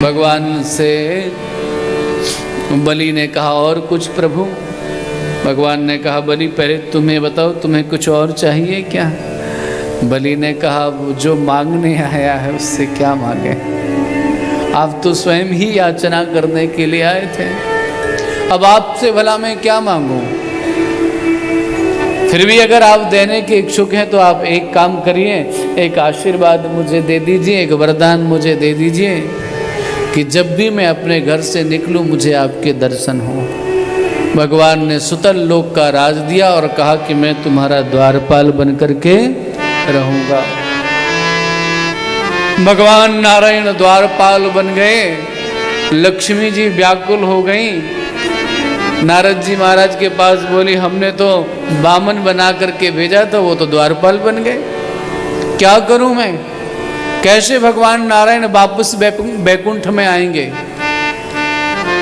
भगवान से बलि ने कहा और कुछ प्रभु? भगवान ने कहा बलि पहले तुम्हें बताओ, तुम्हें कुछ और चाहिए क्या? बलि ने कहा जो मांगने आया है उससे क्या मांगे, आप तो स्वयं ही याचना करने के लिए आए थे, अब आपसे भला मैं क्या मांगूं? फिर भी अगर आप देने के इच्छुक हैं तो आप एक काम करिए, एक आशीर्वाद मुझे दे दीजिए, एक वरदान मुझे दे दीजिए कि जब भी मैं अपने घर से निकलूं मुझे आपके दर्शन हो। भगवान ने सुतल लोक का राज दिया और कहा कि मैं तुम्हारा द्वारपाल बनकर के रहूंगा। भगवान नारायण द्वारपाल बन गए। लक्ष्मी जी व्याकुल हो गई। नारद जी महाराज के पास बोली हमने तो बामन बना करके भेजा था, वो तो द्वारपाल बन गए, क्या करूं मैं? कैसे भगवान नारायण वापस बैकुंठ में आएंगे?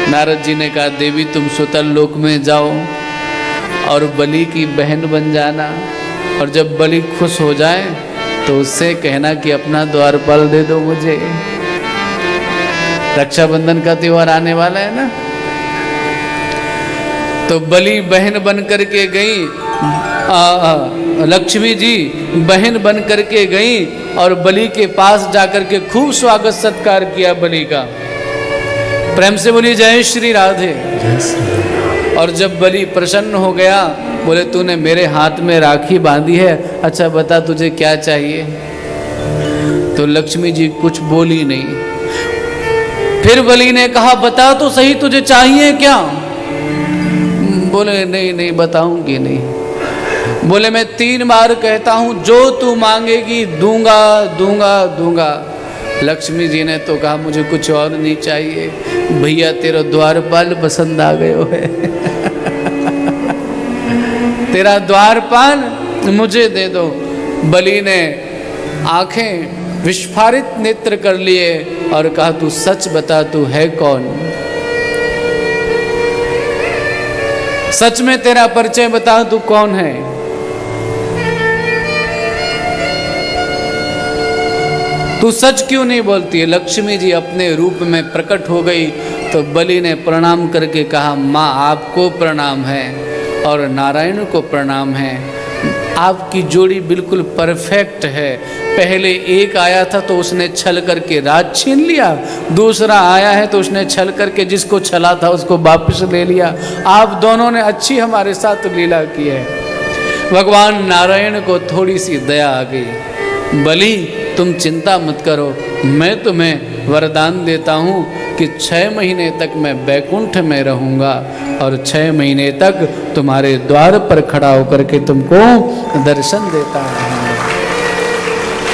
नारद जी ने कहा देवी तुम सुतल लोक में जाओ और बलि की बहन बन जाना, और जब बलि खुश हो जाए तो उससे कहना कि अपना द्वारपाल दे दो मुझे। रक्षाबंधन का त्योहार आने वाला है ना, तो बलि बहन बन करके गई, लक्ष्मी जी बहन बन करके गई और बलि के पास जाकर के खूब स्वागत सत्कार किया बलि का। प्रेम से बोली जय श्री राधे। और जब बलि प्रसन्न हो गया बोले तूने मेरे हाथ में राखी बांधी है, अच्छा बता तुझे क्या चाहिए? तो लक्ष्मी जी कुछ बोली नहीं। फिर बलि ने कहा बता तो सही तुझे चाहिए क्या? बोले नहीं नहीं बताऊंगी नहीं। बोले मैं 3 बार कहता हूं जो तू मांगेगी दूंगा दूंगा दूंगा। लक्ष्मी जी ने तो कहा मुझे कुछ और नहीं चाहिए, भैया तेरा द्वारपाल पसंद आ गयो है तेरा द्वारपाल मुझे दे दो। बलि ने आंखें विस्फारित नेत्र कर लिए और कहा तू सच बता तू है कौन? सच में तेरा परिचय बता तू कौन है? तू सच क्यों नहीं बोलती है? लक्ष्मी जी अपने रूप में प्रकट हो गई तो बलि ने प्रणाम करके कहा माँ आपको प्रणाम है और नारायण को प्रणाम है, आपकी जोड़ी बिल्कुल परफेक्ट है। पहले एक आया था तो उसने छल करके राज छीन लिया, दूसरा आया है तो उसने छल करके जिसको छला था उसको वापस ले लिया। आप दोनों ने अच्छी हमारे साथ लीला की है। भगवान नारायण को थोड़ी सी दया आ गई। बलि तुम चिंता मत करो, मैं तुम्हें वरदान देता हूँ कि 6 महीने तक मैं बैकुंठ में रहूँगा और 6 महीने तक तुम्हारे द्वार पर खड़ा होकर के तुमको दर्शन देता हूँ।